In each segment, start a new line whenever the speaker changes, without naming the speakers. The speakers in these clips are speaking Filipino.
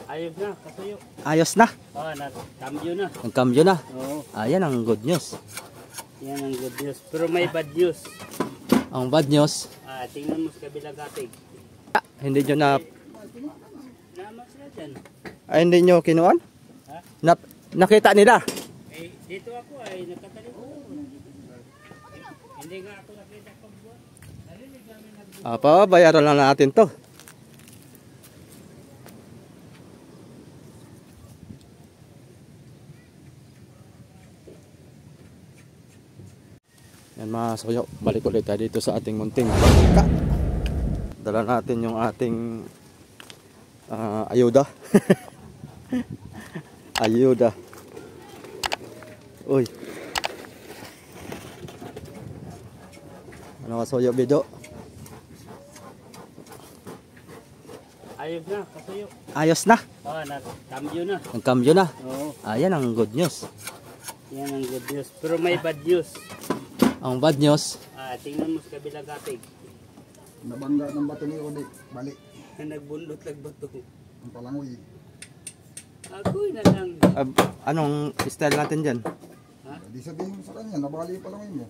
Ayos na, kasuyo.
Ayos na.
Nagkambyo na.
Nagkambyo na.
Oo.
Ayan ang good news.
Yan ang good news. Pero may bad news.
Ang bad news,
Tingnan mo sa kabilang katig.
hindi nyo na...
Naman sila dyan.
Ay, hindi nyo kinuan?
Ha?
Nakita nila?
Dito ako ay nakatalikod. Hindi nga ako nakita pagbuhat. Narinig namin nagbuhat.
Pabayaran lang natin to. Yan mga soyo, balik ulit tayo dito sa ating munting bangka. Dala natin yung ating ayuda. Ayuda. Uy. Ano ka soyo, Bido?
Ayos na, kasuyo.
Ayos na.
Nagkambyo na.
Nagkambyo na.
Oo.
Ayan ang good news.
Yan ang good news. Pero may bad news.
Ang bad news,
Tingnan mo sa kabilang katig.
Nabangga ng bato ni Odi. Balik.
Nagbundot nagbato.
Ang palangoy.
Ako'y na lang.
anong style natin dyan?
Di sabihin mo sa kanya, nabali yung palangoy mo.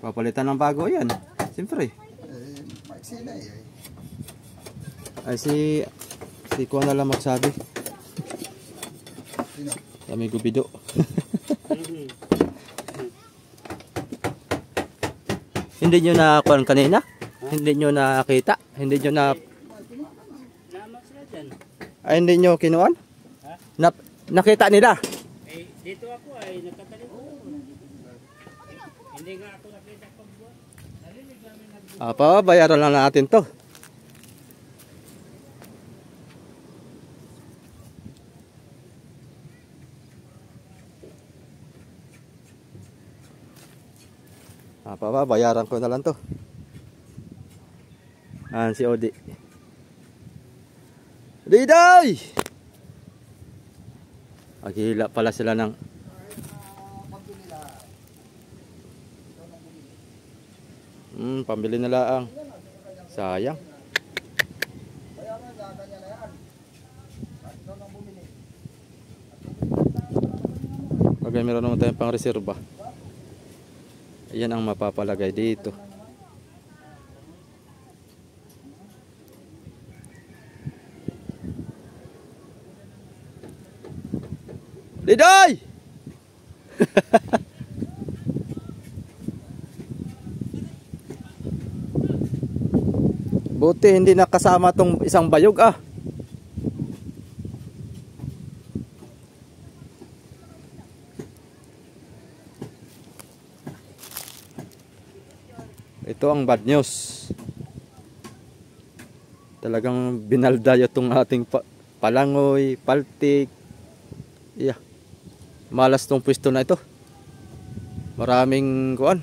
Papalitan ng bago yan. Siyempre.
Maiksi na eh.
Ay si Kuya na lang magsabi.
Sino?
Kami Gubido. Hindi nyo na kanina? Hindi nyo nakita? Hindi nyo na...
Naman sila dyan.
Ay, hindi nyo kinuan? Nakita nila?
Dito ako ay nakatalikod. Hindi nga ako nakita pagbuhat. Narinig namin nagbuhat.
Pabayaran lang natin to. Pabayaran ko na lang to. Si Odi. Diday! Maghihila pala sila ng... pambili na lang. Sayang. Pag meron naman tayong pang reserva, ayan ang mapapalagay dito. Diday! Buti hindi nakasama tong isang bayog Ito ang bad news. Talagang binaldayo itong ating palangoy, paltik. Malas tong pwesto na ito. Maraming kuan.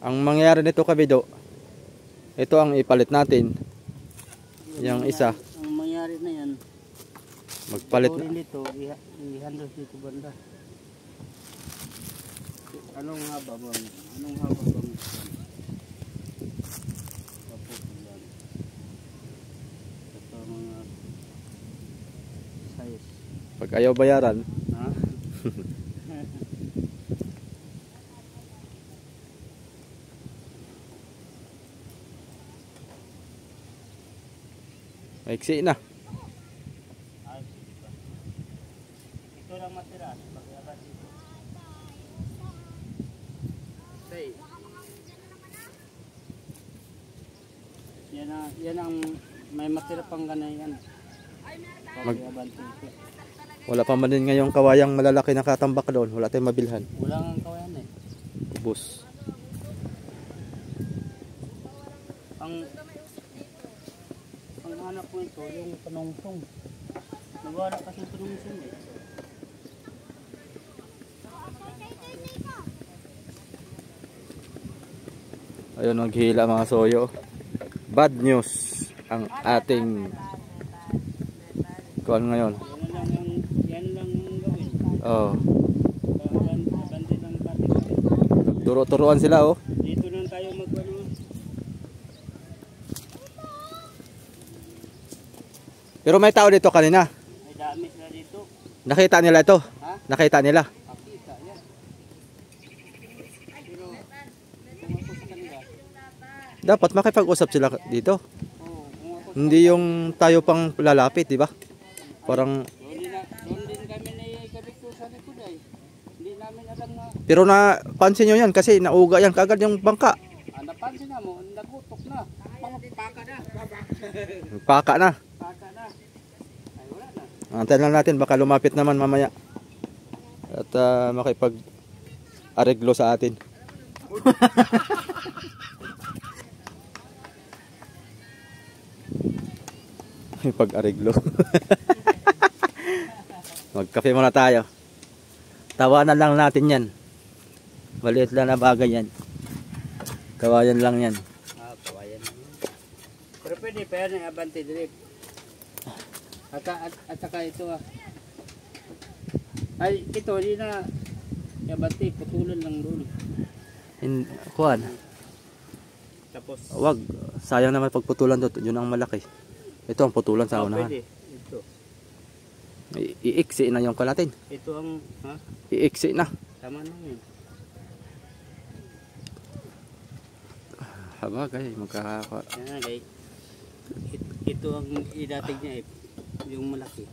Ang mangyayari nito, Kabido, ito ang ipalit natin. Yung isa.
Ang mangyari na yan,
magpalit na.
dito, i-handle dito banda. Anong haba bang? Anong haba bang? Ito mga size.
Pag ayaw bayaran, maiksi na.
Ito lang matira. Yan ang may matira pang ganayan.
Wala pa man din ngayong kawayang malalaki na katambak doon. Wala tayong mabilhan.
Wala nga kawayan eh.
Ubus.
Ang hanap ko ito, yung panungtong. Nagwala kasi yung panungtong eh.
Ayun, naghihila mga soyo. Bad news ang ating kuan ngayon.
Yan lang ang gawin.
Turo-turuan sila
Dito lang tayo magano.
Pero may tao dito kanina.
May dami sila dito.
Nakita nila ito.
Ha?
Nakita nila.
Pakita yan. Pero, kung ako sa kanila,
Dapat makipag-usap sila dito.
kung ako
Hindi yung tayo pang lalapit, di ba? Parang,
doon din kami na ikabito sa likod ay. Hindi namin alam na,
pero napansin nyo yan kasi nauga yan kagad yung bangka.
napansin na mo, nagutok na. Paka na.
Paka na.
Paka na. Ay, wala na.
Antayin lang natin, baka lumapit naman mamaya. At makipag-areglo sa atin. Makipag-areglo. Magkape muna tayo. Tawanan lang natin yan. Maliit lang na bagay yan. Kawayan lang yan.
Kawayan na yun. Pero pwede pa yan yung abante drip. At saka ito ay ito hindi na abante, putulan lang doon.
Kuhan.
Tapos
Wag. Sayang naman pagputulan doon. Yun ang malaki. Ito ang putulan sa unahan.
pwede. Ito.
Iiksi na yung kalatin.
Ito ang
Iiksi na.
tama lang yun.
Habagay. Magkaka...
Yan guys. Ito ang idating niya yung malaki.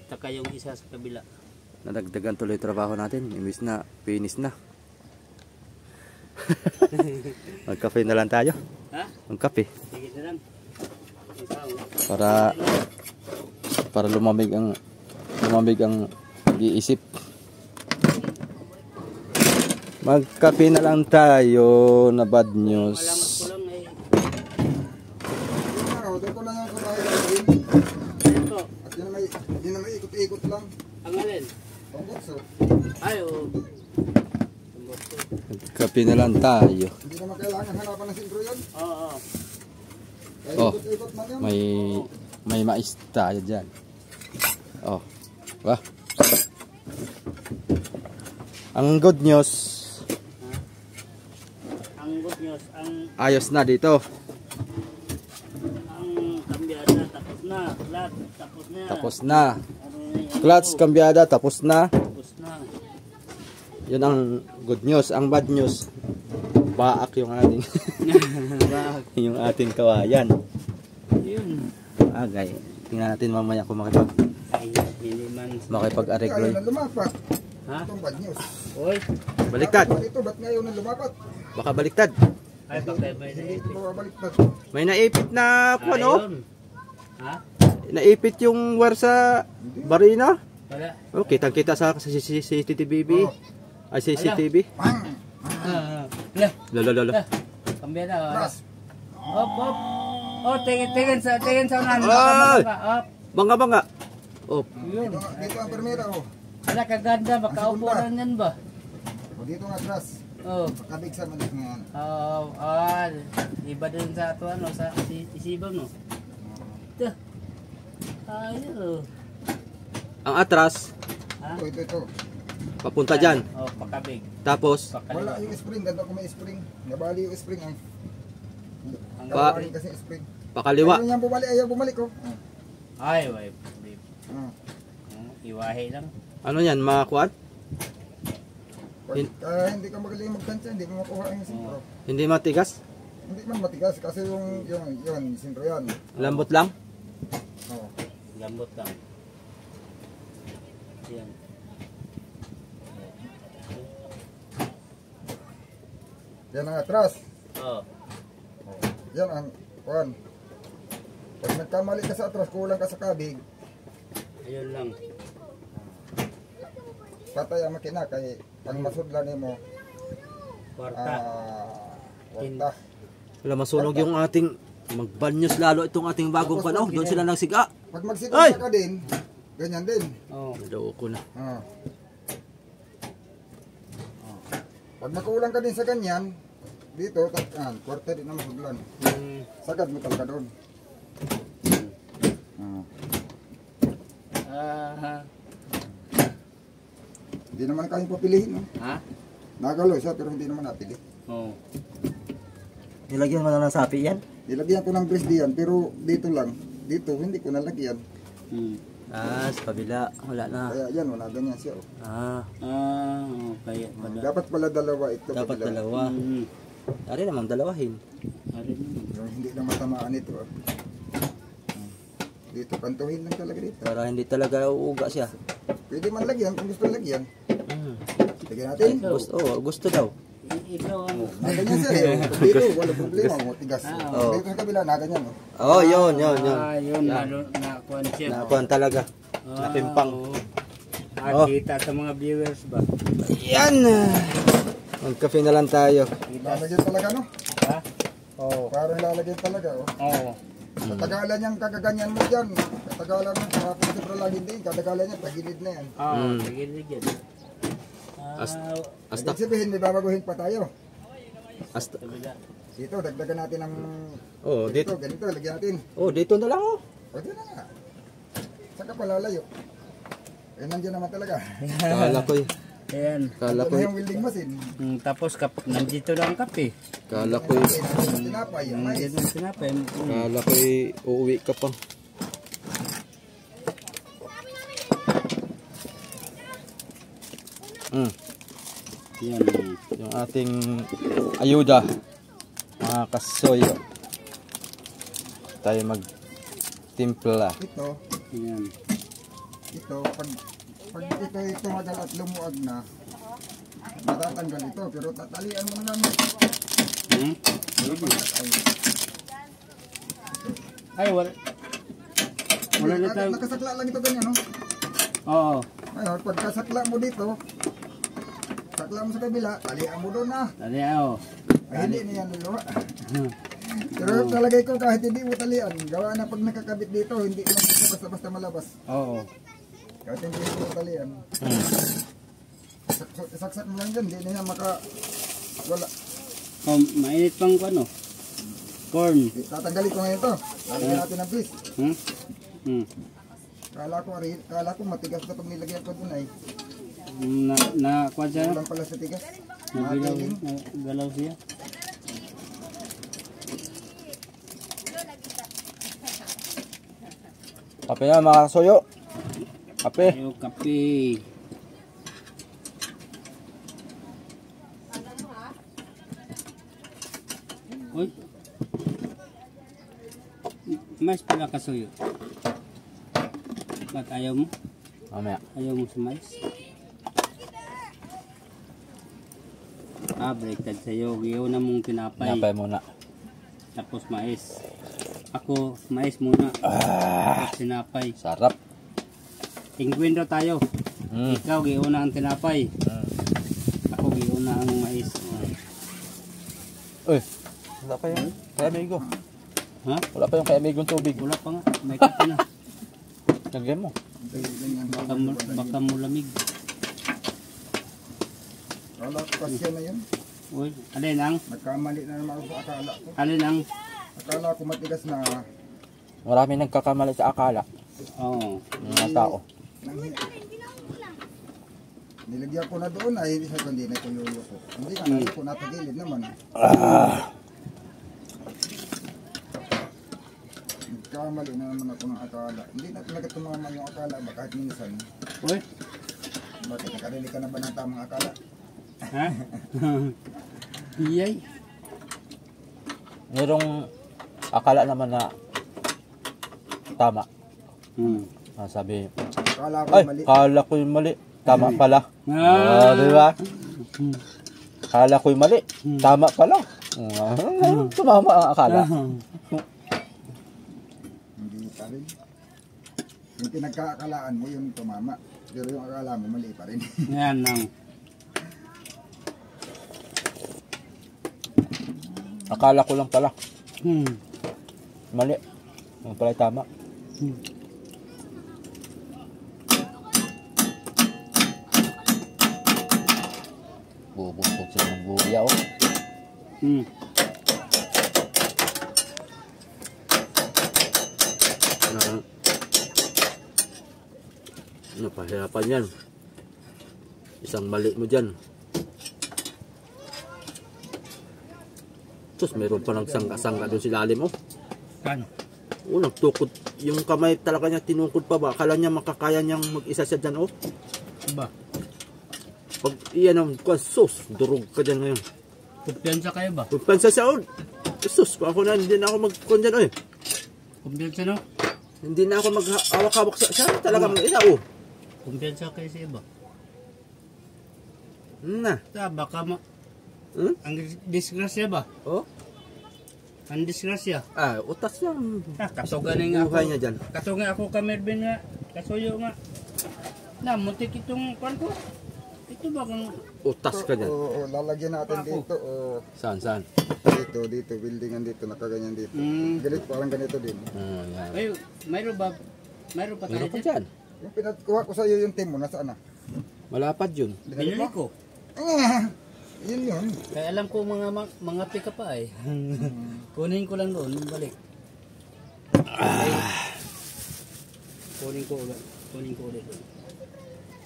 Saka yung isa sa kabila.
Nadagdagan tuloy trabaho natin. Imbis na finish na. Magkape na lang tayo.
Ha?
Magkape.
Sige na lang. Ikaw.
Para lumamig ang pag-iisip. Magkape na lang tayo na bad news.
Malamat ko lang
Doon ko lang yung kumain natin.
ito.
At yun na may ikot-ikot lang.
Ang alin?
Pambutso.
Ay, oo.
Magkape na lang tayo.
Hindi naman kailangan hanapan ng sintro yun.
Oo.
Kaya
Oh.
ikot-ikot man yun.
May mais tayo dyan. Oh. Wah. Ang good news,
Ang good news, ang
ayos na dito.
kambyada tapos na. Lahat tapos na.
Tapos na.
Ano na yan?
Clutch, kambyada, tapos na.
Tapos na.
Yun ang good news. Ang bad news, baak yung ating yung ating kawayan.
Yun.
Agay. Tingnan natin mamaya kung
Ay, hindi man.
makipag-areglo.
Ngayon na lumapat.
Ha?
Itong bad news.
Oy.
Baliktad.
Ito, ba't ngayon na lumapat?
Baka baliktad.
Ay, bakit ba yun?
Hindi ko baliktad.
May naipit na ano?
Ayun. Ha?
Naipit yung wire sa barina.
Wala.
Oh, kitang-kita sa CCTV. Ay, CCTV.
Pang!
Wala.
Lala.
Kambyada. Wala.
Pras!
Op. Oh, tingin sa unahan.
Ay!
Up.
Banga. Oh,
Yun.
Dito ang permira, oh.
Wala kaganda, makaupo lang yan ba?
O dito nga, Pras.
Oh.
Kabig sa malit ngayon.
Iba din sa ato ano, sa isibaw no. Ito. Ayun.
ang atras
Ha?
Ito.
papunta diyan.
Oh, pakabig.
Tapos
Wala
Pakaliwa.
yung spring. Ganda ko may spring. Nabali yung spring, ay.
Ang
Nabali kasi yung spring.
pakaliwa.
Ayaw niyang bumalik, ayaw bumalik, oh.
Ay, wait.
Ah.
Iwahe lang.
Ano yan, makuan?
Hindi ka magaling magtansya, hindi mo makuha ang sintro.
Hindi matigas?
Hindi man matigas kasi yung sintro yan.
Lambot lang?
Oh.
Lambot lang. Yan.
Yan ang atras.
Oh.
Yan ang kuan. Pag nagkamali ka sa atras, kulang ka sa kabig,
Ayun lang.
patay ang makina kay pang masudlan nimo
Kwarta.
wala.
Wala masunog yung ating magbanyos lalo itong ating bagong panahon. Doon sila nang siga.
Pag
Ay!
magsigla ka din, ganyan din.
Oh.
Daw ko na.
Ah. Pag makulang ka din sa ganyan, dito, kwarta din na masudlan. Sagad mo talaga doon. Hindi naman kayong papilihin, no?
Ha?
Nagalo siya pero hindi naman napili.
Oh.
Nilagyan mo na ng sapi yan?
Nilagyan ko ng grease diyan pero dito lang. dito hindi ko nalagyan.
Ah, sa kabila. Wala na.
Kaya yan, wala ganyan siya. Oh.
Kaya pala.
Dapat pala dalawa ito.
Dapat
kabila.
dalawa. Ari naman dalawahin.
Yung hindi na matamaan ito. Oh. Dito, pantuhin lang talaga dito.
Para hindi talaga uuga siya.
Pwede man lagyan kung gusto lagyan. Lagyan
Ay,
natin.
gusto daw.
Ikaw ang...
Ganyan siya eh. Dito, wala problema. Tigas. Dito sa kabila, na ganyan.
Oh, yun.
yun. Nakuhan siya.
Nakuhan talaga. Napimpang.
Kita sa mga viewers ba?
Yan! Mag-cafe na lang tayo.
Lalagyan talaga, no?
Ha? Oo.
Parang lalagyan talaga, oh.
Oo.
Katagalan niyang kagaganyan mo dyan. Katagalan mo, kapag sobra lang hindi. Katagalan niya, tagilid na yan.
Tigil-tigil.
Hasta.
Ibig sabihin, may babaguhin pa tayo.
Hasta.
Dito, dagdagan natin ng...
Oh, dito.
Ganito, lagyan natin.
Oh, dito na lang oh.
Pwede na nga. Saan ka palalayo? Eh, nandiyan naman talaga.
Kala ko eh.
Ayan.
Kala ko
Nandiyan yung welding machine.
Tapos nandito lang ang kape.
Kala ko eh.
Nandiyan yung tinapay, yung mais.
Nandiyan ang sinapay.
Kala ko eh. Uuwi ka pa.
Yan.
Yung ating ayuda. Mga kasoyo. Tayo magtimpla.
Ito,
Yan.
ito, pag ito tumagal at lumuag na, matatanggal ito, pero tatalian mo na naman.
Ay, wala. Wala na tayo.
Nakasakla lang ito ganyan, no?
Oo.
Ngayon, pagkasakla mo dito, sakla mo sa kabila, talian mo doon na.
Tali ako.
Ay, hindi na yan luluwa. Pero talagay ko kahit hindi mo talian, gawa na pag nakakabit dito, hindi mo basta-basta malabas.
Oo.
Kahit hindi mo talian. Saksak mo lang dyan, hindi na yan wala.
Oh, mainit pang ano? Corn.
Tatanggalin ko ngayon to. Lalagyan natin ng bis. Kala ko matigas na pag nilagyan ko dun ay.
Kuha siya?
Kulang pala sa tigas.
Nagalaw siya?
Kape na mga kasoyo. Kape.
Yung kape. Uy. Mais pala kasuyo. Ba't ayaw mo?
Mamaya.
Ayaw mo sa mais? Baliktad sa'yo. Giyaw na mong tinapay.
Tinapay muna.
Tapos mais. Ako, mais muna. Tapos tinapay.
Sarap.
Tingwin daw tayo. Ikaw, giyaw na ang tinapay. Ako, giyaw na ang mais.
Uy. Wala pa yung kay amigo.
Ha?
Wala pa yung kay amigong tubig.
Wala pa nga. May kape na.
Lagyan mo.
Baka mo lamig.
Kala ko kasi na yun.
Uy, alin ang?
Nagkamali na naman ako sa akala ko.
Alin ang?
Akala ko matigas na
Marami nagkakamali sa akala.
Oo.
Mga tao.
nilagyan ko na doon ay hindi sa hindi na ito yuyuko. Hindi ka na ko natagilid naman. Nagkamali na naman ako ng akala. Hindi na talaga tumama yung akala ba kahit minsan.
Uy.
Bakit nakarili ka na ba ng tamang akala?
Ha? Iyay.
Merong akala naman na tama. Sabi,
Akala ko
ay,
mali.
kala ko yung mali. Tama pala. Di ba? Kala ko yung mali. Tama pala. Tumama ang akala.
Hindi pa rin. Yung pinagkakalaan mo yung tumama. Pero yung akala mo mali pa rin.
Yan lang.
Akala ko lang pala. Mali. Yung pala tama. Bubusog sila ng buya oh. Napahirapan yan. Isang mali mo dyan. Sus, meron pa ng sangka-sangka doon si lalim oh.
Ano?
Nagtukod. Yung kamay talaga niya tinungkod pa ba? Akala niya makakaya niyang mag-isa siya dyan, oh.
Ba?
Pag iyan ang sus, durog ka dyan ngayon.
Kumpiyansa kayo ba?
Pagpansa siya, oh. Sus, kung ako na, hindi na ako mag-kon dyan, oh.
Kumpiyansa no?
Hindi na ako mag-hawak-hawak siya. Talaga mag-isa, oh.
Kumpiyansa kayo sa iba.
Na.
Baka
Hmm?
ang disgrasya ba?
Oh?
Ang disgrasya.
Utas yan.
Kaso ganing ako.
Buhay niya dyan.
Kaso nga ako kamerbin nga. Kasuyo nga. Muntik itong kwan ko. Ito ba kung
Utas ka dyan.
Oo, lalagyan natin dito.
Saan?
Dito, buildingan dito, nakaganyan dito.
Mm.
Galit, parang ganito din.
Yan.
ay, mayroon ba? Mayroon pa tayo
Meron pa
dyan?
dyan.
Yung pinatkuha ko sa iyo yung team mo, nasaan na?
Malapad yun.
Binili ko.
Yun.
Kaya alam ko mga pika pa eh. Kunin ko lang doon, balik. Kunin ko ulit doon.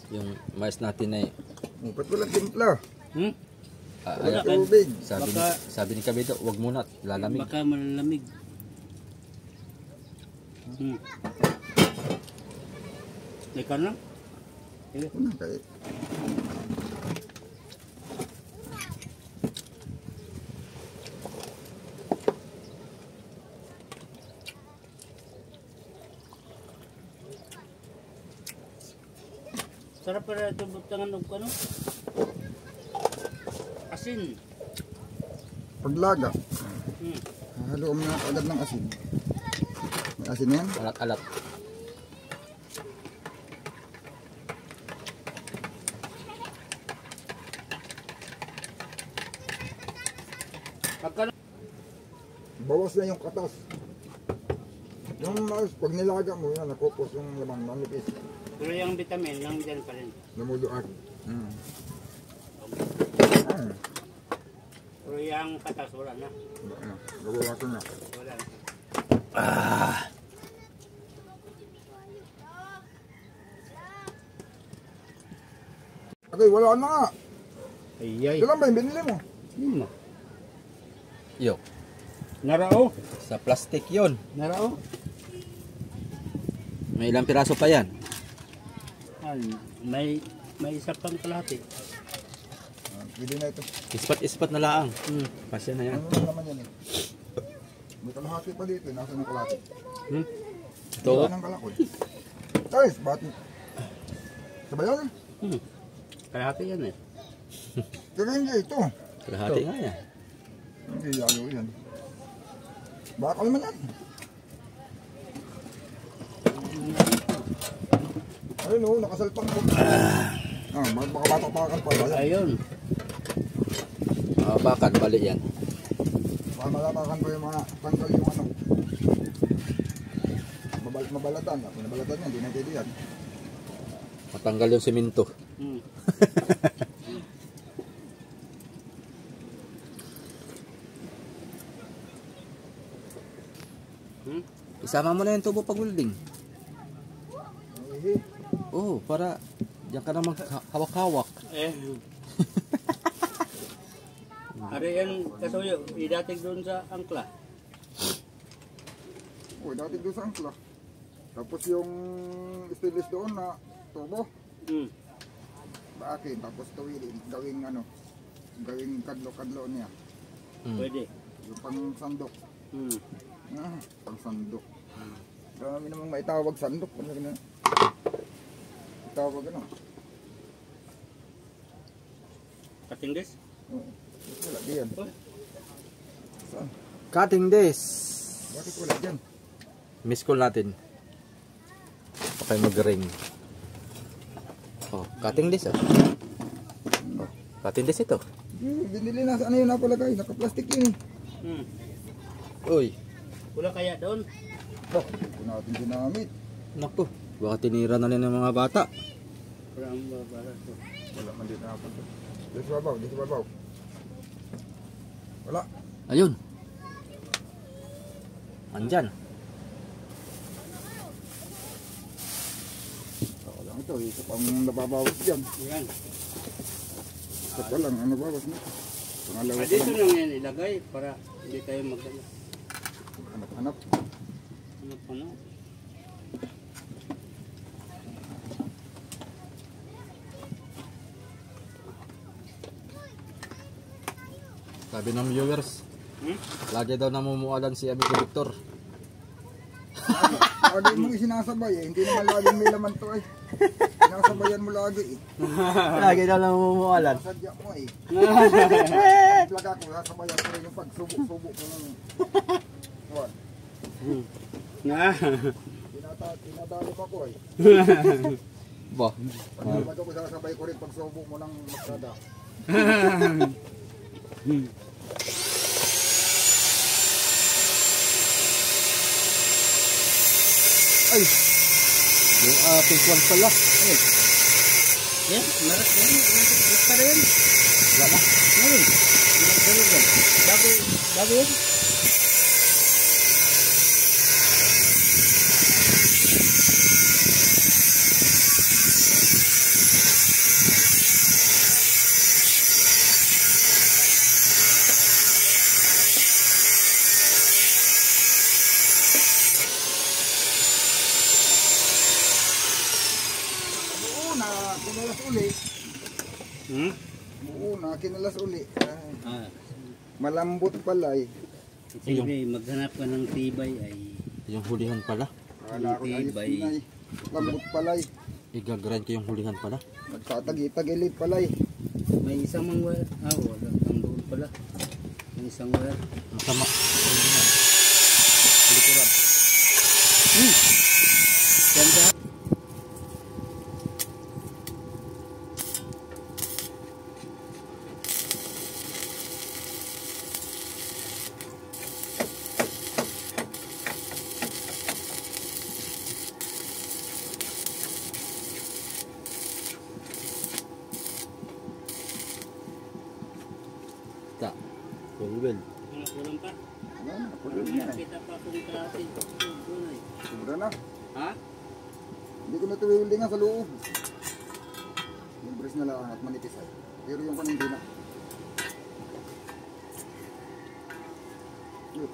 Yung mais natin ay
Ba't walang timpla?
Hmm?
Walang tubig.
sabi ni Kabito, wag muna, lalamig.
Baka malalamig. Ikaw lang?
Una kayo.
Sarap para ito butangan og ano? Asin.
Paglaga,
Hmm.
haluom na agad ng asin. May asin yan?
Alat-alat.
Pagka
Bawas na yung katas. Yung mais, pag nilaga mo yan, nakupos yung laman, manipis.
pero yung vitamin nandiyan pa rin.
Namuluan.
Pero yung katas wala na.
Bawasan na.
Wala na.
Okay, wala na nga.
Ayay.
Kailan ba yung binili mo?
Lima.
Yo,
Narao.
sa plastic yon.
Narao.
May ilang piraso pa yan.
May isa pang kalahati.
Pwede na ito.
Ispat-ispat na laang. Pasya na yan.
Ano na naman yan eh? May kalahati pa dito. Nasa ng kalahati.
Ito.
Wala ng kalakot. Guys, bakit? Sabayan eh.
Kalahati yan eh.
Pero hindi ito.
Kalahati nga yan.
Hindi yalo yan. Bakal man yan. Ayun o, nakasalpang ko. Baka batak-bakan pa.
Ayun.
Bakad, bali yan.
Baka malatakan pa yung mga tanggal yung ano. Mabalatan. Kung nabalatan yan, hindi na pwede yan.
Matanggal yung simento. Isama mo na yung tubo pag welding. Oo, para diyan ka na maghawak-hawak.
Ari yan kasuyo, idating doon sa angkla.
Oo, dati doon sa angkla. Tapos yung stainless doon na tubo. Baakin, tapos tuwilin, gawing ano, gawing kadlo-kadlo niya.
Pwede.
Yung pang sandok. Pang sandok. Dami namang maitawag sandok. Ano na? Itawag ano?
Cutting this?
Oo. Wala diyan. Saan?
Cutting this.
Bakit wala diyan?
Miss call natin. Okay, mag-ring. Cutting this. Cutting this ito.
Binili na sa ano yun napalagay. Naka-plastic yun.
Uy.
Wala kaya doon?
Ito natin ginamit.
Naku. Baka tinira na rin ng mga bata.
Wala ang babara to.
Wala man din napan to. Dito babaw, dito babaw. Wala.
Ayun. Andyan.
Lang ito, isa pang nababawas dyan.
Yan.
Isa pa lang, ang nababawas nito. Pangalawa
Dito lang yan ilagay para hindi tayo magdala.
Hanap-hanap.
Ano Ano?
Sabi ng viewers, lagi daw namumualan si Amigo Victor.
Lagi mong isinasabay eh. Hindi naman lagi may laman to eh. Sinasabayan mo lagi eh.
Lagi daw namumualan.
Sadya mo eh. Plaga ko, sasabayan ko rin yung pagsubok-subok ko ng... What? Tinatalo pa ko eh.
Ba?
Pag ako sasabay ko rin pagsubok mo ng makrada.
Ay! Yung ating kwan pala.
Yan, maras yan. Maras pa rin.
Wala.
Ngayon. Bago yan.
Kinalas uli. Oo na, kinalas uli. Malambot pala eh.
Sige, maghanap ka ng tibay ay...
Yung hulihan pala.
Wala ko ayos na eh. Lambot pala eh.
Igagrind ko yung hulihan pala.
Nagtatag-tagilid pala eh.
May isang mang wire. Wala. Ang doon pala. May isang wire.
Masama. Likuran.
Ganda.
Ta. Pulwel.
Kulang pa.
Yan, pulol na eh.
Kita pa kung klase.
Sobra na.
Ha?
Hindi ko na ito wiwildingan sa loob. Yung brace na lang at manipis ay. Pero yung kanang hindi na. Yun.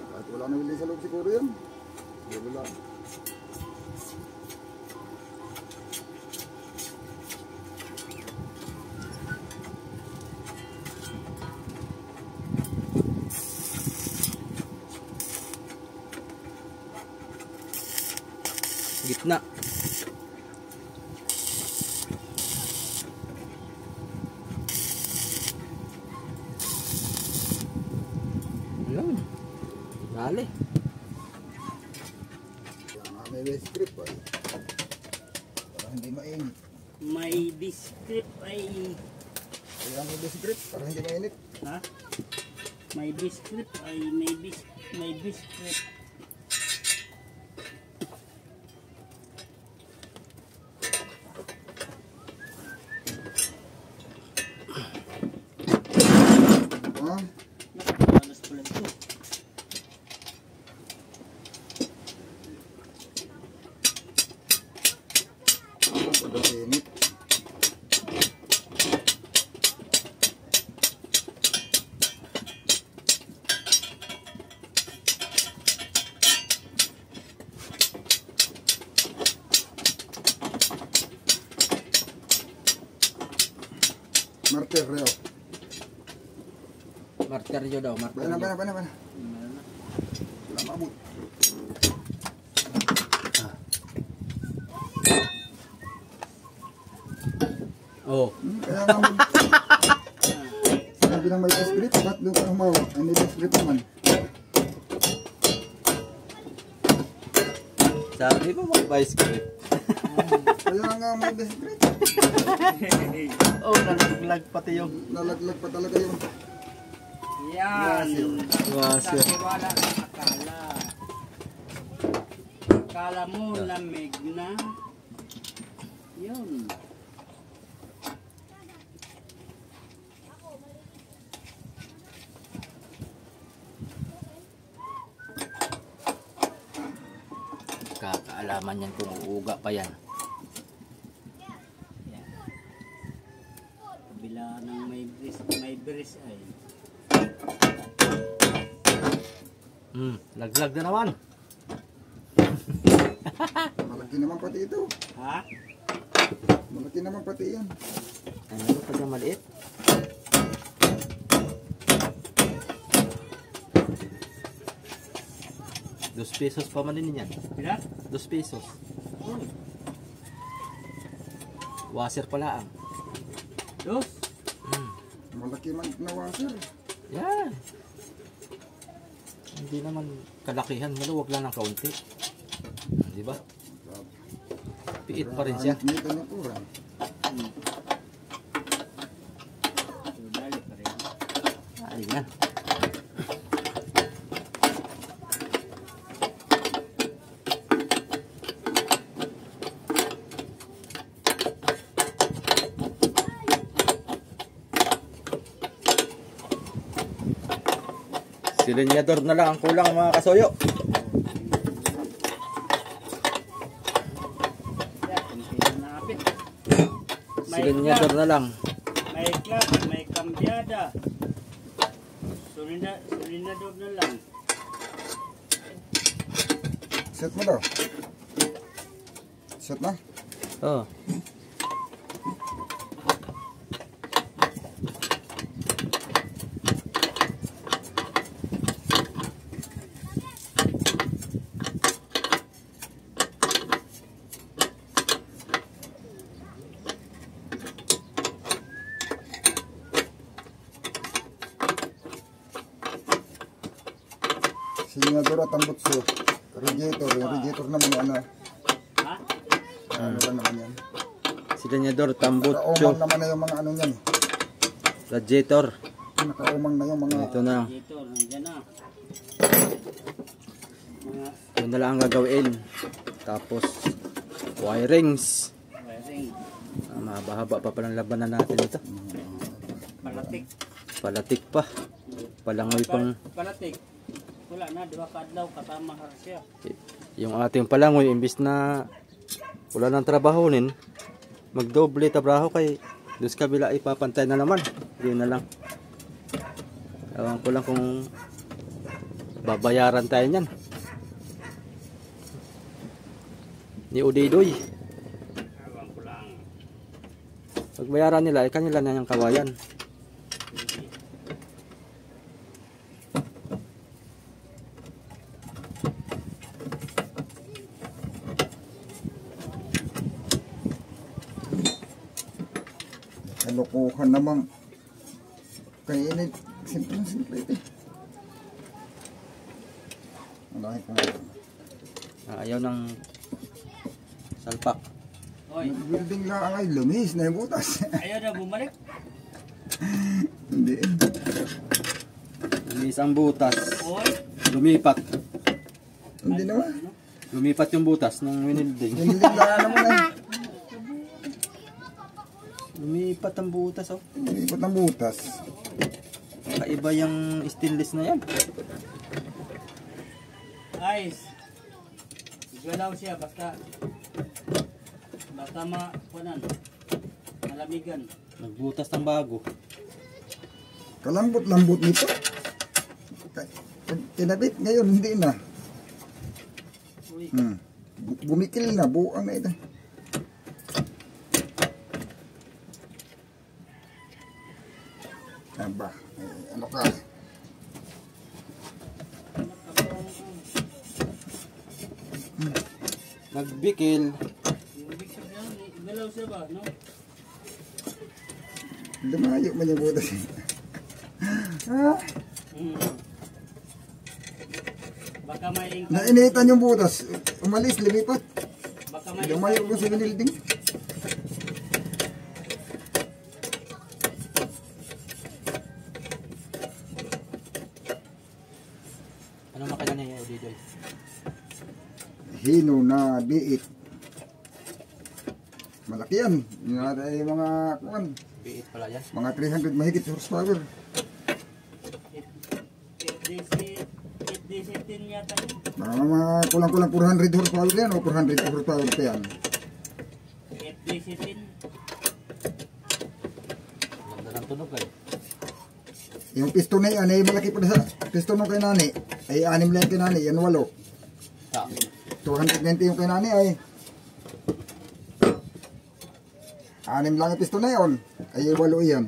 Kahit wala na wiling sa loob siguro yan. Wala.
Gitna. Ayun. Dali.
May best script ay. Para hindi mainit.
May biscript ay...
Kaya may best script para hindi mainit.
Ha? May biscript ay may biscript.
Ha?
Nakakalas pala ito.
Pag init. Martir reo.
Martiryo daw. Martiryo.
Bana. Wala mabut.
Oh.
Kaya nga mag... Sabi ng may script, ba't doon ka humawa? Ay may script naman.
Sabi mo mag-vice script.
Kaya nga may script.
Oh, nalaglag pati yung...
Nalaglag pa talaga yun.
Yan.
Washer.
Kasiwala ng akala. Akala mo lamig na. Yun.
Pagkakaalaman yan kung uuga pa yan.
Yan. Kabila ng may bris ay.
Laglag na naman.
Malaki naman pati ito.
Ha?
Malaki naman pati yan.
Ano pa dyan maliit? ₱2 pa man din yan.
Pila?
₱2.
Uy.
Washer pala ang.
Dos.
Malaki man na washer.
Yan. Hindi naman kalakihan. Maluwag lang ng kaunti. Di ba? Piit pa rin siya.
Dito na po.
Dali pa rin.
Ayan. Silinyador na lang ang kulang mga kasoyo. Silinyador na lang.
May club, may kambyada. Sulinador na lang.
Set mo daw. Set na.
Oh.
Sinyador at tambutso. Radiator. Yung radiator naman ano.
Ha?
Ano ba naman yan?
Silinyador, tambutso,
Nakaumang naman na yung mga ano yan.
radiator.
Nakaumang na yung mga...
Ito na.
Dito, nandiyan na. Mga
Yun na lang ang gagawin. Tapos, wirings.
wiring.
Mahaba-haba pa palang labanan natin ito.
Palatik.
Palatik pa. Palangoy pang...
Palatik. Wala na, 2 kadlaw kasama siya.
Yung ating palangoy, imbis na wala nang trabahonin, magdoble trabaho kay dos kabila ipapantay na naman. Yun na lang. Ewan ko lang kung babayaran tayo niyan. Ni Udidoy.
Ewan ko lang.
Pagbayaran nila, kanila na yung kawayan.
Kalokohan naman. Kainit. Simple ito. Malaki ko nga.
Ayaw ng salpak.
Hoy,
Building lang ay lumis na yung butas.
ayaw na bumalik.
Hindi.
Lumis ang butas.
Hoy,
Lumipat.
Hindi naman.
Lumipat yung butas nung winilding.
Building lang naman ay.
Lumipat ang butas, oh.
Ikot ng butas.
Kaiba yung stainless na yan.
guys. Galaw siya basta malamigan.
Nagbutas ng bago.
Kalambot-lambot nito. Pag tinabit ngayon, hindi na.
Uy,
Bumikil na, buang na ito. Aba, ano ka?
Nagbikil.
ibig sabihin, galaw siya ba, no?
Lumayo man yung butas. Ah,
Baka may income.
nainitan yung butas. Umalis, lumipat.
Baka may
Lumayo ko sa building.
Ano makanya niya dito?
Hino na biit. Malaki yan. Yung mga kuwan.
Biit pala yan.
Mga 300 mahigit horsepower.
DC 10 yata yun.
Mga kulang-kulang 400 horsepower yan o 400 horsepower pa yan.
FD-17.
Ganda ng tunog ay.
Yung piston na yan ay malaki pa sa piston ng kay nani. Ay 6 lang kay nani, yan 8.
Ta.
220 yung kay nani ay 6 lang yung piston na yun. Ay 8 yan.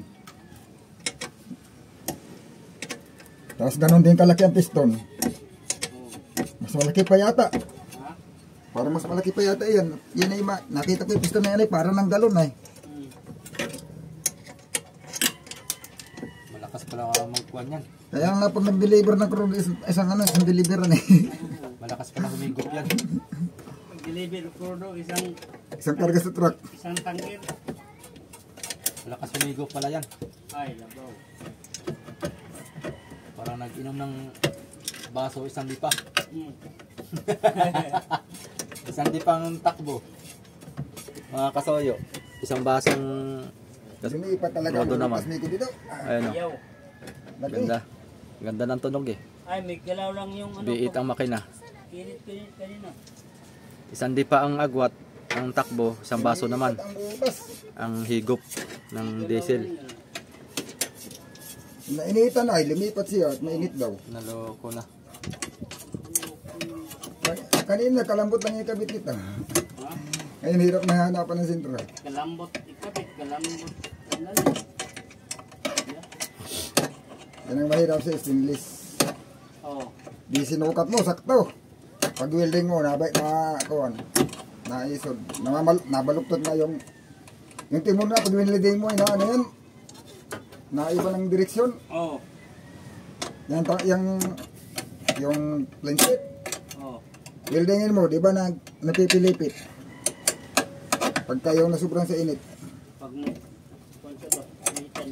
Tapos ganun din kalaki ang piston. Mas malaki pa yata. Para mas malaki pa yata yan. Yan ay nakita ko yung piston na yan ay para ng galon ay.
Malakas pala magkuhan yan.
Kaya nga pag nag-deliver ng crude, isang deliveran eh.
Malakas pala humigop yan.
Pag-deliver crudo,
Isang karga sa truck.
isang tangkir.
Malakas humigop pala yan.
Ay, labaw.
Parang nag-inom ng baso isang lipa. Isang lipang takbo. Mga kasoyo. Isang basong
Lumipat talaga.
Rodo naman.
Lumipas dito.
ayun o.
Yaw.
Laki.
Ganda. Ganda ng tunog eh.
Ay, may galaw lang yung ano
Biit
ko.
ang makina.
Kinit kanina.
Isang lipa ang agwat ang takbo. Isang baso naman
Ang butas.
ang higop ng diesel.
Nainitan ay, lumipat siya at mainit daw.
Naloko na.
Kanina kalambot lang yung kabit nito.
Ha?
Ngayon hirap na hanapan ng sentro.
Kalambot, ikabit, kalambot. Ano?
Yan ang mahirap sa stainless.
Oo.
Di sinukat mo, sakto. Pag welding mo, nabay na kuwan. Naisod. Nabaluktot na yung timon na pag welding mo, na ano yan? Naiba ng direksyon.
Oo.
Yung planchet.
Oo.
Weldingin mo, di ba napipilipit? Pagka yung nasubrang sa init.
Pag konsa ba, pilitan.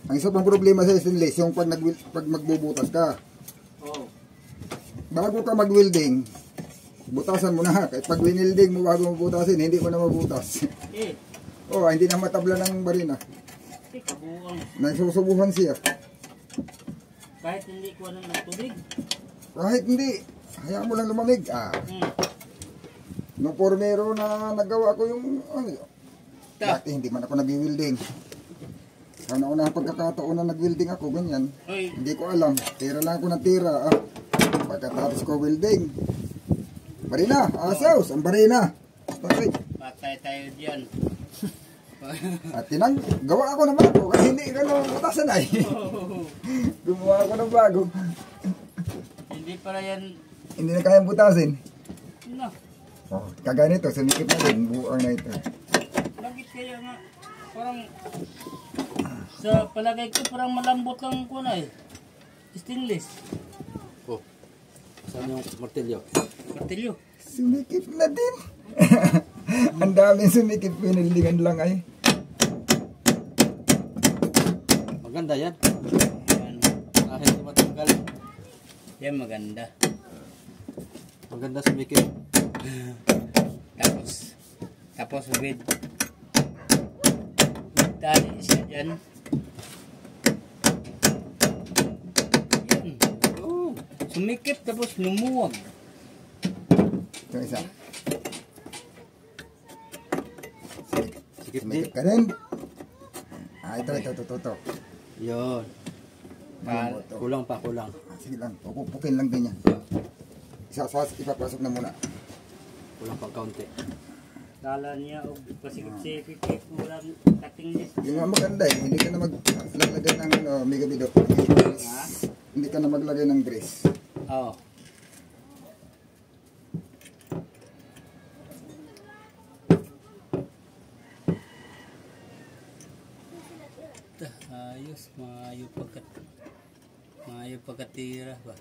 Ang isa pang problema sa stainless, yung pag magbubutas ka.
Oo.
Bago ka mag-welding, butasan mo na. Kahit pag winilding mo bago mo butasin, hindi mo na mabutas.
Eh,
Hindi na matabla ng barina.
kabuang.
Nagsusubuhan siya.
Kahit hindi ko ng tubig.
Kahit hindi, hayaan mo lang lumamig. Nung formero na nagawa ko yung, dati hindi man ako nag-welding. Sana una pagkakataon na nag-welding ako, ganyan.
Oy,
Hindi ko alam, tira lang ako ng tira. Pagkatapos ko welding. Barina, asaws, ang barina. Okay.
patay tayo dyan.
At gawa ako ng bago, kasi hindi ka na butasan ay. Gumawa ako ng bago.
Hindi pala yan,
Hindi na kayang butasin.
no.
Kaganito, sumikip na din, buang na ito.
Bakit kaya nga, parang, sa palagay ko parang malambot lang ko na eh. Stainless.
Oh. Saan yung martilyo?
Martilyo.
Sumikip na din. Ang daming sumikip, pinildingan lang ay.
Maganda yan.
Yan.
Kahit hindi matanggal.
Yan maganda.
Maganda sumikip.
Tapos with tali siya dyan. Yan. Oh, sumikip tapos lumuwag.
Ito isa.
Sikip din.
Sumikip ka rin. Ito.
Yun. Kulang pa, kulang.
Sige lang, pupukin lang din yan. Ipapasok na muna.
Kulang pa kaunti.
Kala niya o pasikip-sikip kulang cutting list.
Yung nga maganda eh, hindi ka na maglagay ng megabido. Hindi ka na maglagay ng grease.
Oo. Ayos, maayo pagkatira ba?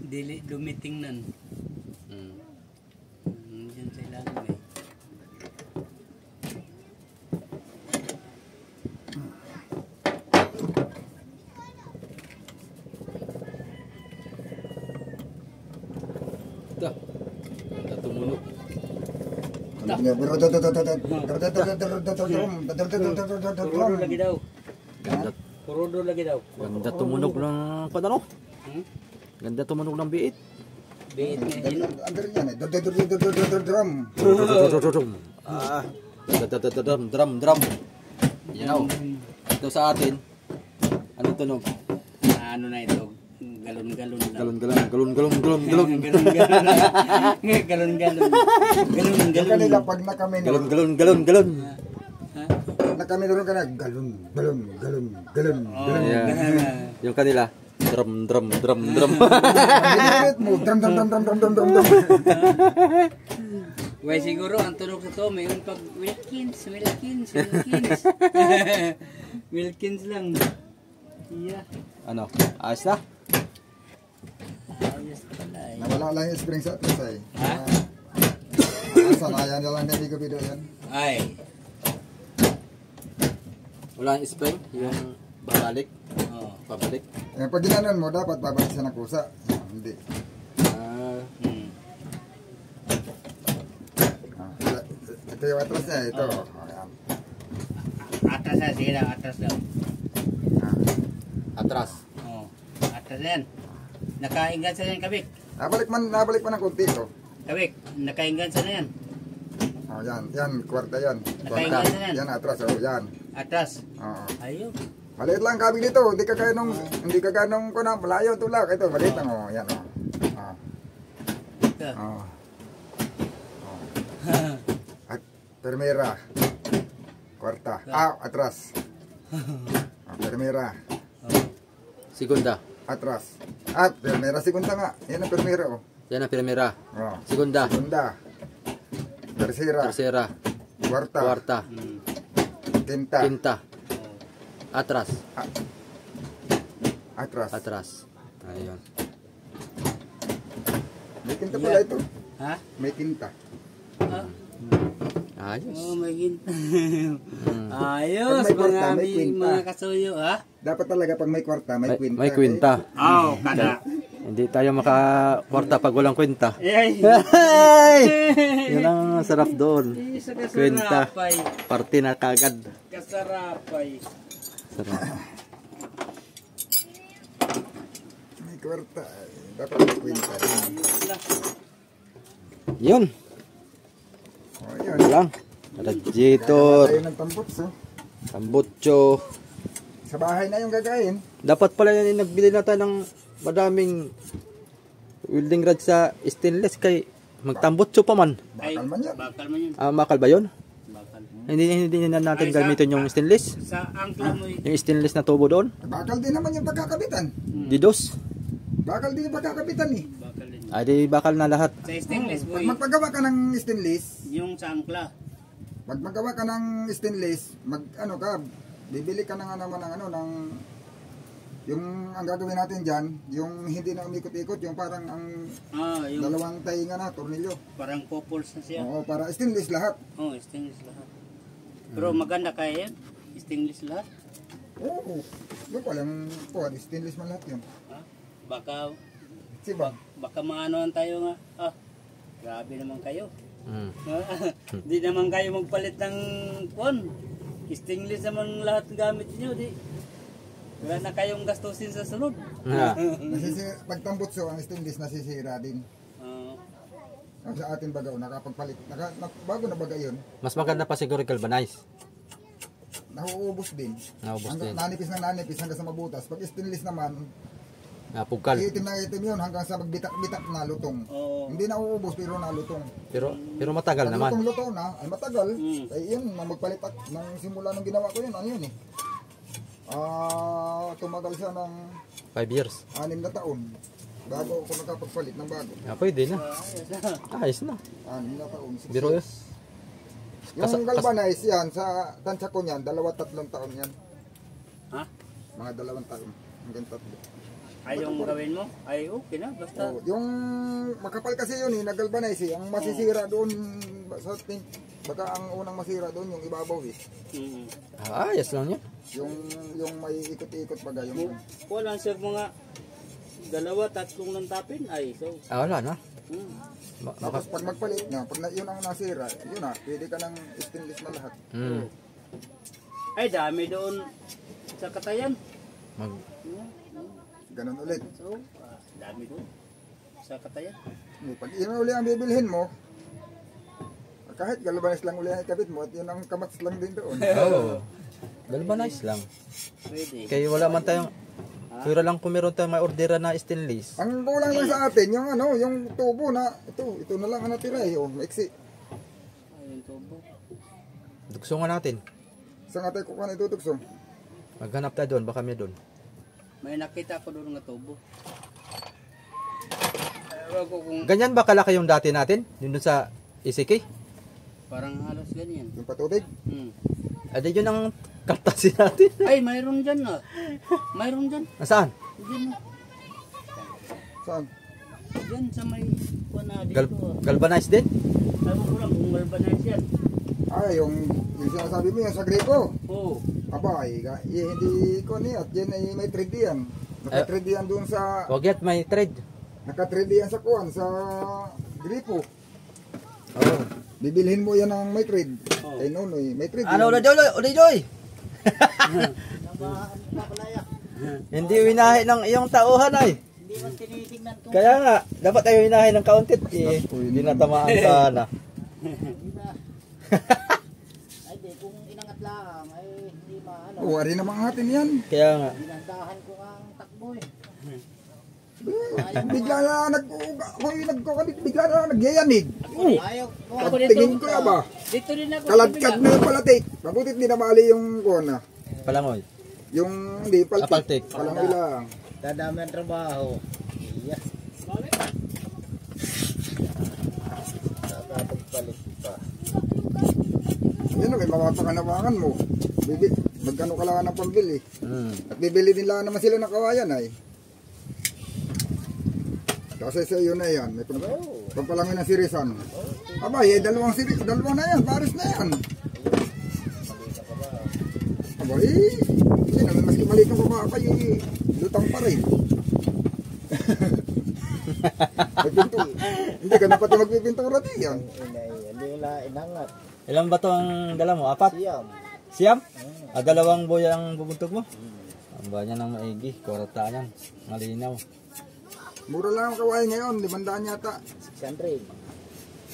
Dili dumitingnan. Diyan sa ilalim eh.
Ito. Ganda tumunog.
Kurodo lagi daw.
Ganda,
Kurodo lagi daw.
ganda tumunog ng padano.
Hmm?
Ganda tumunog ng biit.
Biit nga din.
Under yan eh. Drum.
Ah. Drum. Yan o. Ito sa atin. Ano tunog?
Ano na ito? Galon-galon lang.
Galon.
Galon-galon.
Yung kanila pag nakamino.
Galon.
Nakamino ka na. Galon.
Yeah. Yung kanila. Drum.
Pag mo. Drum.
Way siguro ang tunog sa to mayroon pag Wilkins. Wilkins lang. Yeah.
Ano? Ayos na?
Ayos pala eh.
Nawala lang yung spring sa atas ay.
Ha?
Sanayan nila hindi ko video yan.
Ay.
Wala yung spring? Yung babalik?
Oh.
Pabalik?
Pag ginanon mo, dapat babalik siya ng kusa. Hindi.
Ah.
Ito yung atras niya. Ito. Ayan.
Atas na sila, atas daw.
Atras.
Oh. Atas yan. Nakainggan sa yan, Kabik.
Nabalik man ng konti ito.
Kabik, nakainggan sa yan.
Oh, yan, kwarta yan.
Nakainggan sa yan.
Yan, atras. Oh, yan.
Atas.
Oo.
Ayun.
Maliit lang kabig dito. Hindi ka ganong ko na malayo tulak. Ito, maliit lang. Oh, yan. Oh.
Ito.
Oh. At permera. Kwarta. Atras. Permera.
Segunda.
Atras. Permera segunda nga. Yan ang permera. Oh.
Yan ang primera.
Oh.
Segunda.
Segunda.
Tercera.
Cuarta. Quinta.
Atras.
Atras.
Ayun.
May quinta pala ito.
Ha?
May quinta.
Ayos.
Oh, may ginta. Ayos,
Pag may kwarta,
mga
may kwinta.
mga kasuyo, ha?
Dapat talaga pag may kwarta, may quinta.
May kwinta.
Oh, kada.
Hindi tayo makakwarta pag walang kwinta.
Ay.
Hey! Yan ang sarap doon.
Isa
Kwinta.
kasarapay.
Party na kagad.
Kasarapay.
Sarap.
May kwarta. Dapat may quinta rin.
Yun.
O, yun.
Ito lang. Radiator.
Tayo ng tambutso.
Tambutso.
Sa bahay na yung gagayin.
Dapat pala yan nagbili na tayo ng madaming welding rod sa stainless kay magtambutso pa man.
Bakal man yan.
Bakal man yun.
Makal ba yun?
Bakal.
Hindi na natin gamitin yung stainless.
Sa angkla mo
Yung stainless na tubo doon.
Bakal din naman yung pagkakabitan.
Didos.
Bakal din yung pagkakabitan eh.
bakal din.
Ay di bakal na lahat.
Sa stainless
Pag
boy,
magpagawa ka ng stainless,
yung sa angkla.
pag magawa ka ng stainless, bibili ka na nga naman ng yung ang gagawin natin diyan, yung hindi na umikot-ikot, yung parang ang
Yung
dalawang tainga na tornilyo.
parang couples na siya.
Oo, para stainless lahat.
Oh, stainless lahat. Pero maganda kaya yan. Stainless lahat.
Oo. Yung palang stainless man lahat yun.
Ha? Baka
Siba.
maanoan tayo nga. Grabe naman kayo.
Mm.
Di naman kayo magpalit ng phone. Stainless naman lahat gamit niyo, di. Wala na kayong gastusin sa sunod.
Pag tambutso, ang stainless nasisira din. Sa atin bagaw, nakapagpalit. Bago na baga yun,
Mas maganda pa siguro galvanize.
nauubos din.
Naubos din.
Nanipis hanggang sa mabutas. Pag stainless naman,
Napugkal.
itim na itim yun hanggang sa magbitak-bitak na lutong.
Oo.
Hindi nauubos pero nalutong.
Pero matagal
Pag
naman.
lutong-lutong na, ay matagal.
Mm.
Ay yun, magpalit nang simula nung ginawa ko yun, ano yun eh. Tumagal siya ng
5 years.
6 na taon. Bago ako nakapagpalit ng bago.
Pwede na. Ayos na.
6 na taon.
Biro yun.
Yung galvanize yan, sa tansya ko niyan, 2-3 taon yan.
Ha?
Mga 2 taon. Hanggang 3.
Ay, yung gawin mo? Ay, okay na. Basta.
Oh, yung makapal kasi yun eh, nag-galvanize eh. Ang masisira doon, baka ang unang masira doon yung ibabaw eh.
Ayos lang yan.
Yung may ikot-ikot baga yung...
Wala siya mga 2-3 lang tapin. Ay, so.
Wala na.
Tapos pag magpalit na, yun ang nasira, yun na, pwede ka ng stainless na lahat.
Ay, dami doon sa Katayan.
Ganun ulit.
So, dami doon sa Katayan.
Pag yun uli ang bibilhin mo, kahit galvanis lang uli ang ikabit mo, at yun ang kamats lang din doon.
Oo. Galvanize lang.
Pwede.
Kaya wala man tayong, pura lang kung meron tayong may ordera na stainless.
Ang kulang lang sa atin, yung ano, yung tubo na, ito na lang ang natira eh, oh, maiksi.
Ayun, tubo.
Dugsungan natin.
Saan nga tayo kukuha na itutuksong?
Maghanap tayo doon, baka may doon.
May nakita ko doon nga tubo. Ewan ko kung
Ganyan ba kalaki yung dati natin? Yun doon sa ECK?
parang halos ganyan.
Yung patubig?
Adi yun ang kartasin natin.
Ay, mayroon dyan na. Mayroon dyan.
Nasaan?
Dyan.
Saan?
Dyan sa may na dito.
Galvanized din?
Ewan ko lang kung galvanize yan.
Ay, yung sinasabi mo, yung sa gripo.
Oo.
Aba, hindi ko niya. At yan ay may 3D yan. Naka-3D yan doon sa...
Huwag yat, may thread.
Naka-3D yan sa kuwan, sa gripo.
Oo.
Bibilhin mo yan ng may thread. Kay Nonoy, may thread.
Ano,
yan.
Uday Joy? Hindi winahe ng iyong tauhan ay.
Hindi man tinitingnan kung
Kaya nga, dapat tayo winahe ng kauntit. Hindi natamaan sana.
ay di kung inangat lang ay hindi maano.
Wari namang atin yan.
Kaya nga.
Dinandahan ko ang takbo eh.
Bigla na bigla na nagyayanig.
Ayaw.
Pagtingin ko na ba?
Dito rin ako.
Kalagkad na yung palatik. Mabutit di na mali yung kuwan na.
Palangoy.
Yung hindi
Paltik.
paltik. Palangoy lang.
Dadami ang trabaho. Iya. Nakapagpalit pa.
Yan o, may mapapakanawangan mo. Magkano ka lang ng pambili. At bibili din lang naman sila ng kawayan ay. Kasi sa iyo na yan. May pampalangin ng sirisan. Aba, dalawa na yan. Paris na yan. Aba, hindi naman maski maliit ng baba kayo lutang pa rin. Hindi ka na pati magpipintura di yan.
Hindi wala inangat.
Ilan ba ito ang dala mo? 4?
Siyam.
Siyam? Dalawang boy ang bubuntog mo? Ang ba niya ng maigi? Korata yan. Malinaw.
Mura lang ang kawain ngayon. 500 yata.
600.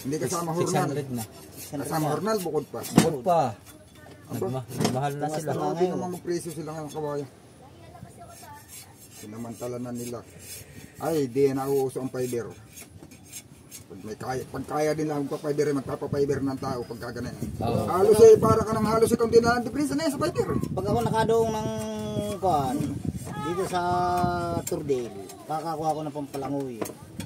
Hindi kasama hornal.
600 na.
Kasama hornal, bukod pa.
Bukod pa. Mahal na sila.
Hindi naman magpresyo sila ng kawayan. Sinamantala na nila. Ay, di na nauuso ang fiber. Pag kaya din lang magpa-fiber, magpapa-fiber ng tao pagka ganyan. Halos eh, para ka ng halos ikang tinalang diferensya na yan sa fiber.
Pag ako nakadoong ng kuan dito sa Turdale, kakakuha ko ng pampalangoy.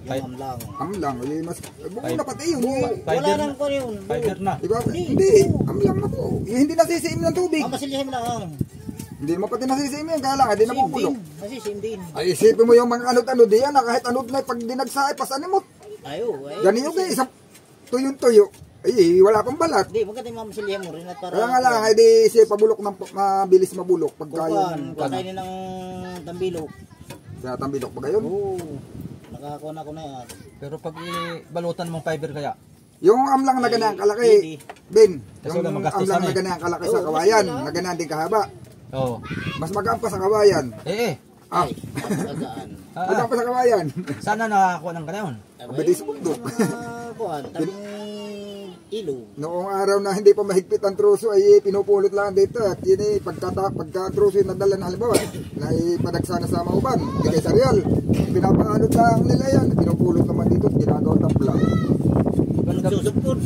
Yung amlang.
Amlang, eh, mas buko na pati yun.
Wala nang kuan yun.
Fiber na.
Diba? Hindi, amlang na po. Hindi nasisiim ng tubig.
Mamasilihin lang.
Hindi mo pati nasisiim yan, kaya lang, hindi napupulok.
Masisim din.
Ay, isipin mo yung mga anod-anod yan, kahit anod na pag dinagsa, pasanin mo.
Ayo, ay.
Ganun yung isang tuyong-tuyo. Ay, wala pang balat.
Di, maganda yung mamasilihan mo rin at para...
Kaya nga lang, hindi siya pabulok ng mabilis mabulok. Pagka yung...
Kakainin ng tambilok.
Kaya tambilok pa gayon.
Oo. Nakakuha na ko na yan.
Pero pag balutan mong fiber kaya,
Yung amlang na ganyan kalaki, Ben,
Kasi
yung
wala magastos
amlang na
eh.
ganyan kalaki sa kawayan, na ganyan din kahaba.
oo.
Mas magaan pa sa kawayan. Ah,
Ay, pagkagaan.
magaan pa sa kawayan.
Sana nakakakuha ng ganayon.
Abadi sa bundok.
Kuhan, tabing ilog.
Noong araw na hindi pa mahigpit ang truso ay pinupulot lang dito at yun eh pagka truso yung nadala na halimbawa na ipadagsa na sa mauban, hindi kay Sarial, pinapaanod lang nila yan, pinupulot naman dito at ginagawa tapla.
Susupod.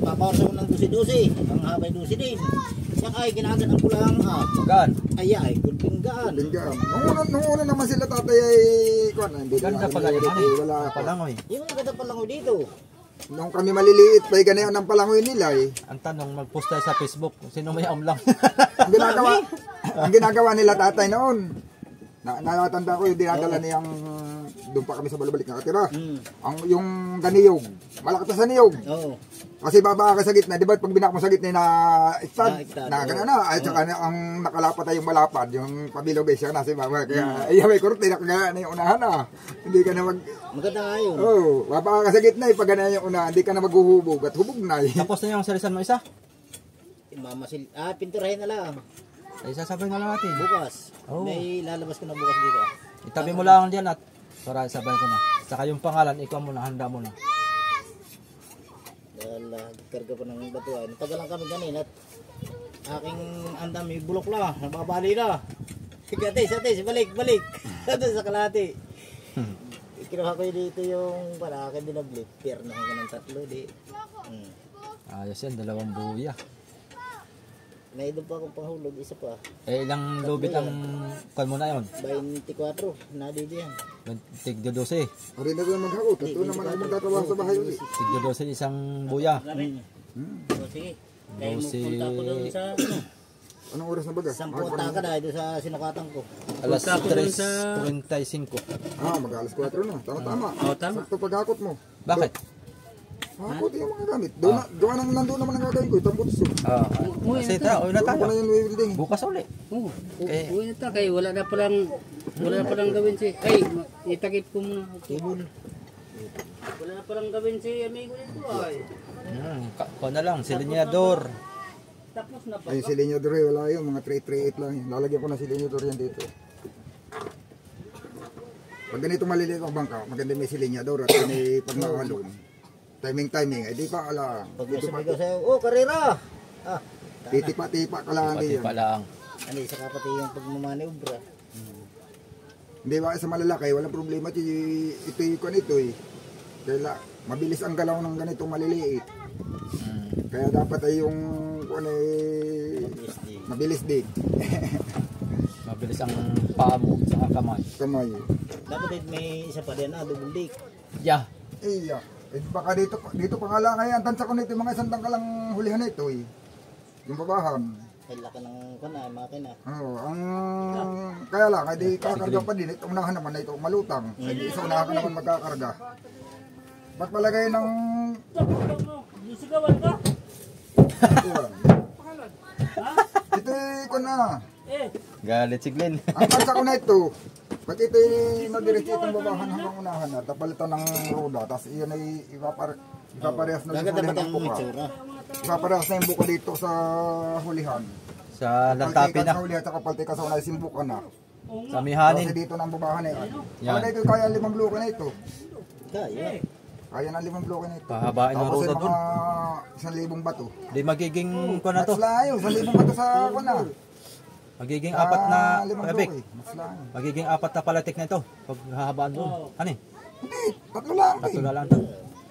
Papasa ko ng dusi-dusi. Ang habay dusi din. Yan ay ginagan ang pulang
Gaan.
ay gulpinggaan.
Linggaan. Nung una naman sila tatay ay kuwan, hindi
Ganda
na-
pala yun.
wala pa.
Palangoy.
Yung maganda pa lang ko dito.
Nung kami maliliit pa ganyan ang palangoy nila eh.
Ang tanong, mag-post tayo sa Facebook kung sino may amlang.
Ang ginagawa nila tatay noon. Natatanda ko yung dinadala niyang doon pa kami sa balabalik nakatira.
Hmm.
Yung ganiyog, malaki pa sa niyog.
Oo.
Kasi baba ka sa gitna, di ba pag binak mo sa gitna na istad,
Na-istad,
na gano'n
oo.
na, at saka ang nakalapat ay yung malapad, yung pabilog ay siya nasa baba. Kaya may kurte, nakagana na yung unahan na. Hindi ka na
Maganda nga yun.
baba ka sa gitna, pag gana yung unahan, hindi ka na maghuhubog at hubog na eh.
Tapos na yung salisan mo isa.
Pinturahin na lang.
Ay, sasabay na lang natin.
Bukas.
Oo.
May lalabas ko na bukas dito.
Itabi mo lang diyan at para sabay ko na. Saka yung pangalan, ikaw muna, handa mo na.
Dahil karga pa ng batuan. Tagal lang kami ganin at aking andam may bulok lang. Nababali na. Sige ate, balik. Doon sa kalahati. Kinuha ko dito yung akin din na blip. Pero na ako ng 3 di.
Ayos yan, 2 buya.
May doon pa akong panghulog, isa pa.
Eh, ilang lubit ang kwan mo na yun?
24, nadidi yan.
Tigdo 12.
Ari na doon maghakot, ito naman ako magtatrabaho sa bahay ulit.
Tigdo 12 isang buya.
So, sige. Kaya mo
Dosi-
punta ko doon sa
Anong oras na baga?
10 taka na doon sa sinukatan ko.
Alas
Punta ko dun
3:45.
Mag-alas 4 na. Tama.
Oo, tama.
Sakto paghakot mo.
Bakit?
Hakot yung mga gamit. Doon nandun naman ang gagawin ko. Itang butos yun.
Kasi tara, uwi na
Doon ko
tayo.
na yung welding.
Bukas uli.
Uwi na ta kay wala na palang gawin si itakip ko muna tubol. Wala na palang gawin si amigo nito ay.
Kwan na lang, silinyador.
Tapos na pa.
Ayun si Lenyador eh, wala yun. Mga 338 lang yun. Lalagyan ko na si Lenyador yan dito. Pag ganito maliliit ang bangka, maganda may si Lenyador at may pag nakalong. Timing, eh di pa ala.
Pag sumigaw sa'yo, karera!
Titipa ka lang
Pati
yan.
pa lang.
Ano, isa ka pati yung pagmamaniobra.
Hindi ba sa malalaki, walang problema. Ito yung ito eh. Kaya mabilis ang galaw ng ganito maliliit. Kaya dapat ay yung mabilis din.
Mabilis ang paa mo sa kamay.
Kamay.
Dapat may isa pa din double dick.
Yeah.
Iya. Eh baka dito pa nga lang kaya ang tansya ko nito mga isang tangkalang hulihan nito eh. Yung babahan.
Ay laki ng makina.
Oo, kaya lang, di kakarga pa din. Ito unahan naman na ito malutang. Di isa unahan ka naman magkakarga. Ba't palagay ng...
Sigawan ka?
Ito ko na.
Galit si Glenn.
Ang tansya ko na ito. Pag ito nadiretso itong babahan hanggang unahan na, tapalitan ng roda, tapos iyan ay ipaparehas na
Gaganda
hulihan
ba
ng
ang
buka.
itsura?
Ipaparehas na yung buko dito sa hulihan.
Sa lantapi
Paltikan
na.
sa hulihan, saka paltikan sa unay, simbukan na.
Sa mihanin.
Kasi dito na ang babahan na yan.
Yan.
Palagay ko kaya 5 bloke na ito.
Kaya.
Kaya na 5 bloke na ito.
Pahabain ang
Tapos
ruta
ay
dun.
mga 1,000 bato.
Di magiging kwan na to.
Mas layo, 1,000 bato sa kuna.
Magiging apat na
abik.
abik.
Mas layo.
Magiging 4 na palatik na ito. Pag hahabaan doon. Ano eh?
Hindi, 3 lang.
Tatlo na lang to.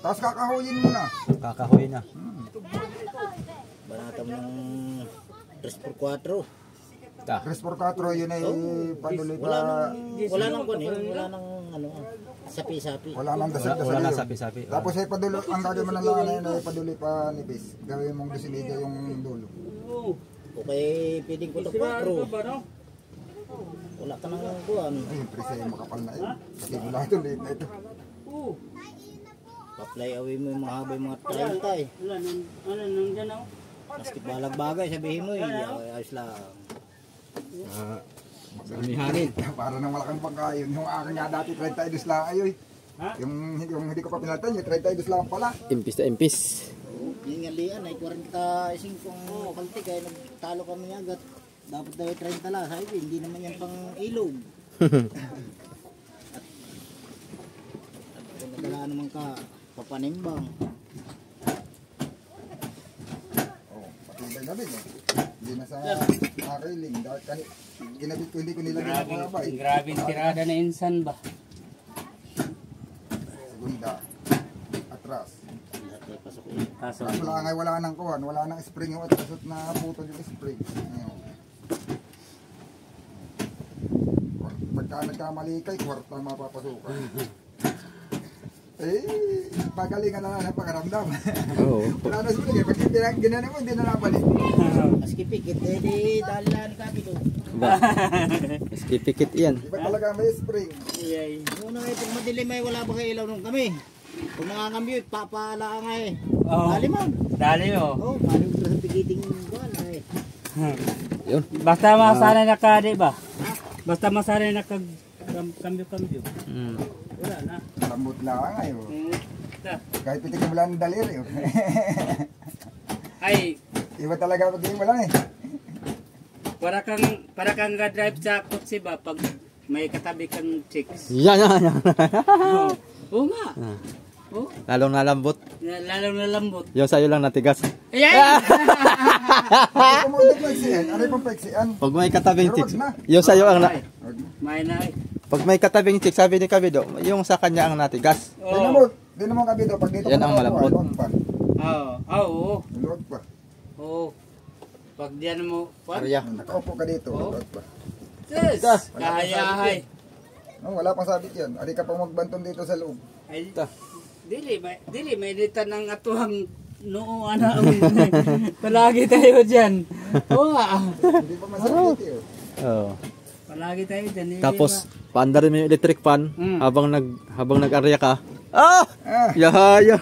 Tapos kakahuyin mo na.
Kakahoy na.
Banata mo ng 3x4.
Ta.
3x4 yun ay panuloy
Wala
pa.
nang kunin, wala nang sapi-sapi.
Wala nang dasal-dasal
Wala na
yun.
sapi-sapi.
Tapos ay padulo, ang gagawin mo na lang na yun ay paduloy pa nipis. Gawin mong dusinida yung dulo.
Okay, pwedeng ko to 4. Wala ka nang kuhan.
Ay, yung presa yung makapal na yun. Kasi mula ito, liit na ito.
Pa-fly away mo yung mahaba yung mga 30 eh. Maski balag bagay, sabihin mo ayos lang.
Sa mihanin.
Para nang malaking pagkain. Yung akin nga dati 32 lang ayoy. Yung hindi ko pa pinalitan, yung 32 lang pala.
Impis na impis.
Yung ngalian ay 45 kung kalti kaya nagtalo kami agad. Dapat daw ay 30 lang, sabi hindi naman yan pang ilog. At kung nagala naman ka, papanimbang.
Patibay na din eh. Hindi na sa akiling. Dahil ginabit ko, hindi ko nilagyan ng mga bay.
Grabe tirada na insan ba?
Segunda. Atras.
Pasok yun.
Kaso lang ay wala nang kuhan, wala nang spring yung atras at naputol yung spring. Ngayon. Pagka nagkamali kay, kwarta ang mapapasukan. Pagalingan na ng pakaramdam.
Oo.
Wala na spring eh. Pag ginana mo, hindi na nabalik.
Maski pikit, di dali na ni Kapi doon.
Ba? Maski pikit yan.
Iba talaga may spring.
Iyay. Noon na pag madilim ay wala ba kayo ilaw nung kami. Kung nangangamute, papala nga eh.
Oo.
Dali man.
Dali oh.
Oo, paano ko sa pikiting buwan ay.
Yun.
Basta masanay na ka, di ba? Basta masanay na kag kambyo-kambyo.
Mm.
Wala na.
Lambot lang ay. Oh.
Ta.
Kahit pitik mo lang ng daliri. Oh.
Ay,
Iba talaga pag mo lang eh.
para kang ga-drive sa kotse ba pag may katabi kang chicks.
Yan.
Oo nga. Oh,
Lalong nalambot.
lalo na lambot.
Yung sa'yo lang natigas.
Ayan!
Kumundok pagsian. Ano yung pagsian?
Pag may katabing
Pero
chicks,
wag na.
yung sa'yo ang
Ay, may na eh.
pag may katabing chicks, sabi ni Kabido, yung sa kanya ang natigas.
Di naman kabido. Pag dito
Yan ang malambot.
Luwag pa.
Oo.
Luwag pa.
Oo. Pag diyan mo,
Arya.
Nakaupo ka dito.
Oh.
Luwag pa.
Yes! Kahayahay.
Oh, wala pang sabit yan. Ari ka pang magbanton dito sa loob.
Ay,
Ta.
dili, may dita ng atuhang noo, ana. Palagi tayo dyan. Oo nga.
Hindi pa masabit eh.
Oh.
Palagi tayo dyan. Hindi
Tapos, paandarin mo yung electric fan
Mm.
habang nag-arya ka. Ah!
Ah!
Yahaya!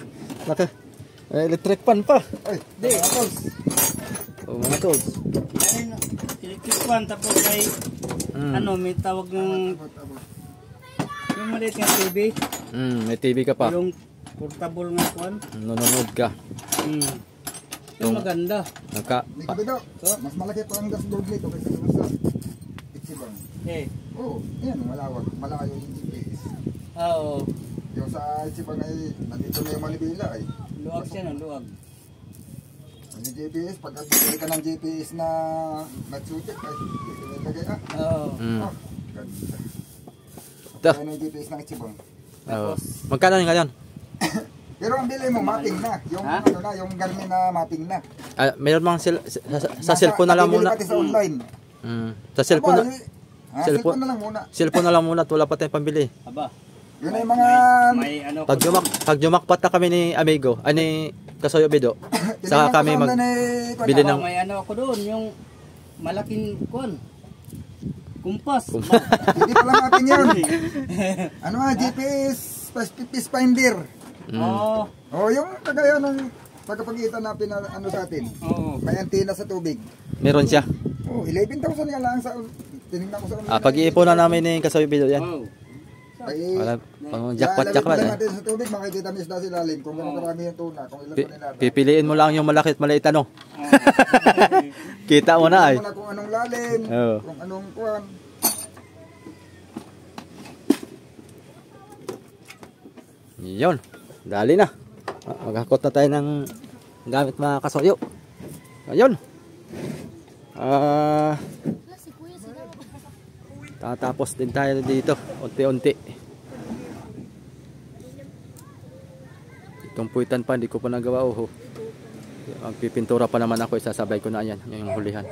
Electric fan pa.
Ay, di. Tapos.
Oh, mga tools.
Ayun, electric fan, tapos may, may tawag ng, yung maliit ng TV,
May TV ka pa.
yung portable nga kwan.
Nanonood ka.
Yung maganda.
Hindi kabido. Mas malaki pa ang gas load nito kaysa naman sa Ichiban.
Eh,
Oo, yan. Malawag. Malayo yung GPS.
oo.
Yung sa Ichiban ay nandito na yung Malibila ay.
Luwag siya, no? Luwag.
Yung GPS, pag pili ka ng GPS na nagsutik ay ilagay
Oo.
Oh, ganda.
Ito.
Yan yung GPS ng Ichiban.
Oh. Magkano yung ganyan?
Pero ang bili mo, mapping na. Yung
Ha?
ano na, yung Garmin na mapping na.
Mayroon mga sa cellphone na lang
Nabibili
muna.
pati sa online.
Sa cellphone na.
Ha?
Cellphone.
Cellphone na lang muna.
Cellphone na lang muna at wala pa tayong pambili.
Aba.
Yun ay mga...
May ano
Pag jumakpat na kami ni Amigo, ni Kasoyo Bido, saka kami bili ng
may ano ako doon, yung malaking kwan. Kumpas.
Hindi pala mapping yun. Ano nga, GPS Finder.
Oo.
Oh, yung kagaya ng pagkapagitan na ano sa atin.
Oo.
May antenna sa tubig.
meron siya.
Oh, 11,000 nga lang sa tinignan ko sa online.
Pag-iipunan namin ni Kasoyo Bido yan.
Oo.
Ay,
Wala pang jackpot
natin sa tubig, makikita mo isda sa ilalim kung gano'ng karami yung tuna, kung ilan pa nila.
Pipiliin mo lang yung malaki at maliit ano. Kita mo na ay.
Kung anong lalim,
Oo.
kung anong kuwan.
Yun. Dali na. Maghakot na tayo ng gamit mga kasoyo. Ayun. Tatapos din tayo dito. Unti-unti. Itong puwitan pa, hindi ko pa nagawa. Ang pipintura pa naman ako. Isasabay ko na yan. Yung hulihan.